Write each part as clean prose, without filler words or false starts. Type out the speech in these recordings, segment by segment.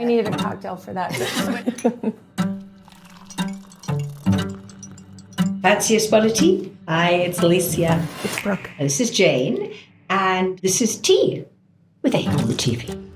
We needed a cocktail for that. Fancy a spot of tea? Hi, it's Alicia. It's Brooke. And this is Jane, and this is Tea with AcornTV.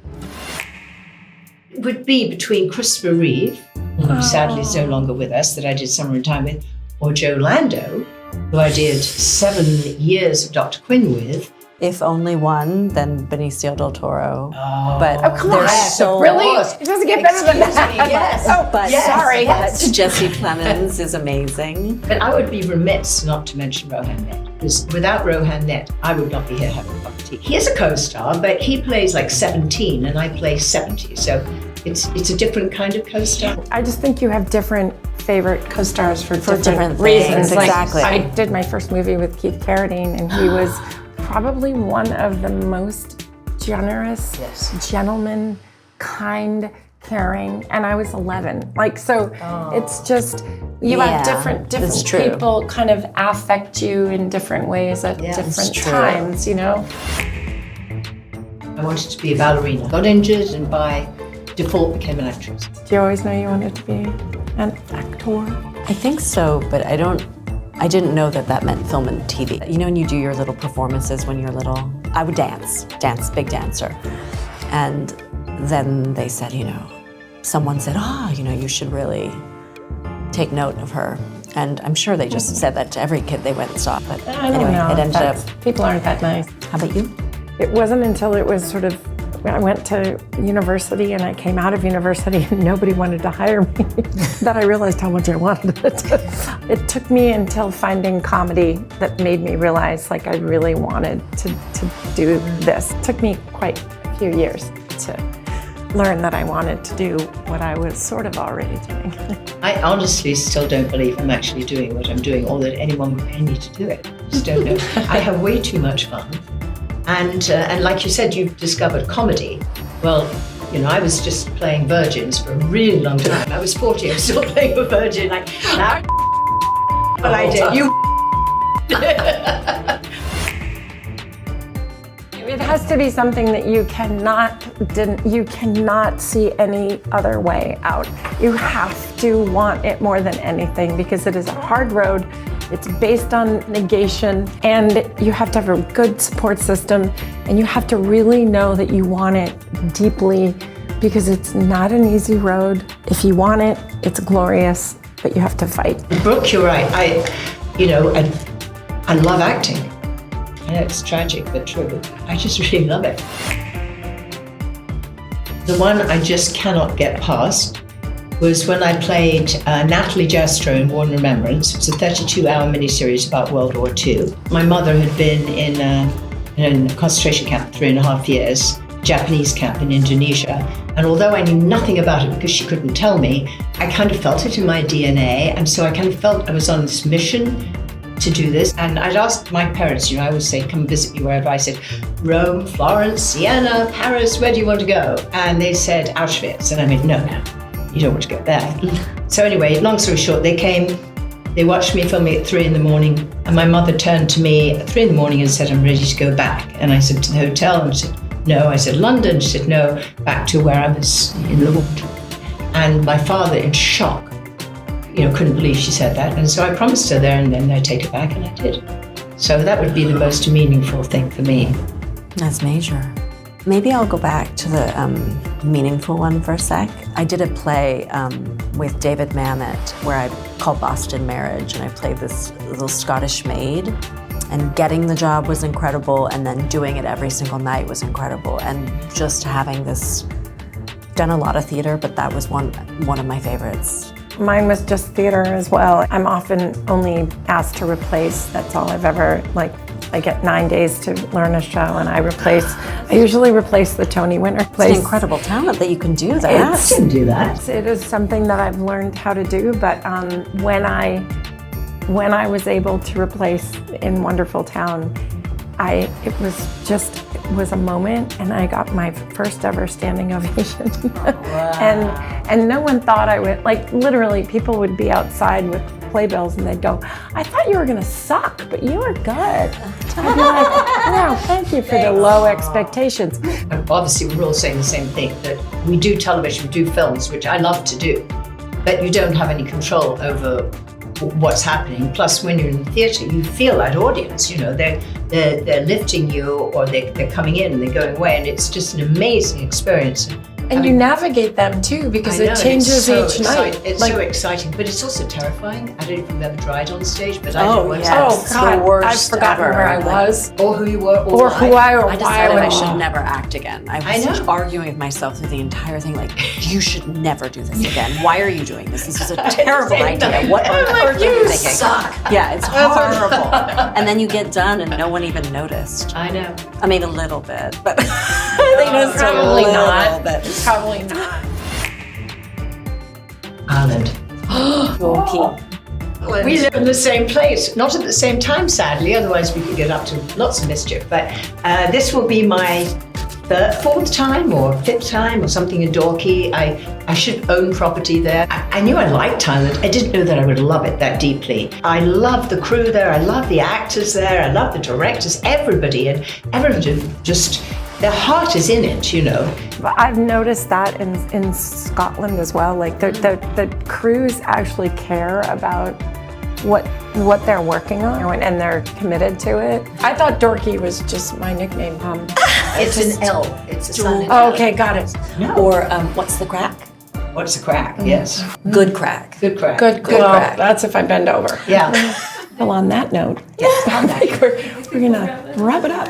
It would be between Christopher Reeve, who sadly is no longer with us, that I did Summer in Time with, or Joe Lando, who I did 7 years of Dr. Quinn with. If only one, then Benicio del Toro. But come on. so Really? It doesn't get better than that. Yes. Oh, But Yes, sorry. yes. Jesse Plemons is amazing. But I would be remiss not to mention Rohan Net, because without Rohan Net, I would not be here having a cup of tea. He is a co-star, but he plays like 17 and I play 70, so it's a different kind of co-star. I just think you have different favorite co-stars for different reasons. things, exactly. I did my first movie with Keith Carradine, and he was probably one of the most generous, gentleman, kind, caring, and I was 11. It's just, you have different people kind of affect you in different ways at different times, you know? I wanted to be a ballerina. Got injured and by default became an actress. Did you always know you wanted to be an actor? I think so, but I didn't know that meant film and TV. You know when you do your little performances when you're little? I would dance, big dancer. And then they said, someone said, you should really take note of her. And I'm sure they just said that to every kid they went and saw. But I don't anyway, know. it ended up. People aren't that nice. How about you? It wasn't until it was sort of, I went to university and I came out of university and nobody wanted to hire me, that I realized how much I wanted it. It took me until finding comedy that made me realize I really wanted to do this. It took me quite a few years to learn that I wanted to do what I was sort of already doing. I honestly still don't believe I'm actually doing what I'm doing, or that anyone would pay me to do it. I just don't know. I have way too much fun. And like you said, you've discovered comedy. Well, I was just playing virgins for a really long time. I was 40, I was still playing a virgin. But I did. It has to be something that you cannot see any other way out. You have to want it more than anything, because it is a hard road. It's based on negation, and you have to have a good support system, and you have to really know that you want it deeply, because it's not an easy road. If you want it, it's glorious, but you have to fight. Brooke, you're right. I love acting. I know it's tragic, but true. I just really love it. The one I just cannot get past was when I played Natalie Jastrow in War and Remembrance. It's a 32-hour miniseries about World War II. My mother had been in a concentration camp for 3.5 years, Japanese camp in Indonesia. And although I knew nothing about it because she couldn't tell me, I kind of felt it in my DNA. And so I kind of felt I was on this mission to do this. And I'd asked my parents, I always say, come visit me wherever. I said, Rome, Florence, Siena, Paris, where do you want to go? And they said, Auschwitz. And I went, no, you don't want to go there. So anyway, long story short, they came, they watched me filming at 3 a.m, and my mother turned to me at 3 a.m. and said, I'm ready to go back. And I said, to the hotel? And she said, no. I said, London? She said, no, back to where I was in Lourdes. And my father, in shock, couldn't believe she said that. And so I promised her there and then I'd take it back, and I did. So that would be the most meaningful thing for me. That's major. Maybe I'll go back to the meaningful one for a sec. I did a play with David Mamet where I called Boston Marriage, and I played this little Scottish maid. And getting the job was incredible, and then doing it every single night was incredible. And just having this, done a lot of theater, but that was one of my favorites. Mine was just theater as well. I'm often only asked to replace. That's all I've ever, I get 9 days to learn a show, and I usually replace the Tony winner. It's an incredible talent that you can do that. I can do that. It is something that I've learned how to do, but when I was able to replace in Wonderful Town, it was a moment, and I got my first ever standing ovation. Wow. and no one thought I would, literally people would be outside with playbills and they'd go, I thought you were going to suck, but you were good. I'd be like, no, thank you for the low expectations. And obviously, we're all saying the same thing, that we do television, we do films, which I love to do, but you don't have any control over what's happening. Plus, when you're in the theatre, you feel that audience, you know, they're lifting you, or they're coming in and they're going away, and it's just an amazing experience. And you navigate them too, because it changes each night. It's so exciting, but it's also terrifying. I don't know if you've ever tried on stage, but I Oh, know yes. Oh God, the worst I've forgotten ever. where I was, or who you were, or who I or I why decided I was. should never act again. I was I know. arguing with myself through the entire thing, like, you should never do this again. Why are you doing this? This is a terrible idea. What on earth are you thinking? suck. Yeah, it's horrible. And then you get done and no one even noticed. I know. I mean, a little bit, but I think just a Probably little not. bit. Probably not. Ireland. Okay. We live in the same place, not at the same time, sadly, otherwise we could get up to lots of mischief. But this will be my fourth time or fifth time or something in Dorky. I should own property there. I knew I liked Ireland. I didn't know that I would love it that deeply. I love the crew there. I love the actors there. I love the directors, everybody. And everybody just, their heart is in it, you know. I've noticed that in Scotland as well. Like the crews actually care about what they're working on, and they're committed to it. I thought Dorky was just my nickname. It's an L. It's a silent Oh, L. okay, got it. No. Or what's the crack? What's the crack? Yes. Good crack. Good crack. Good Well, crack. That's if I bend over. Yeah. Well, on that note, I think we're gonna wrap it up.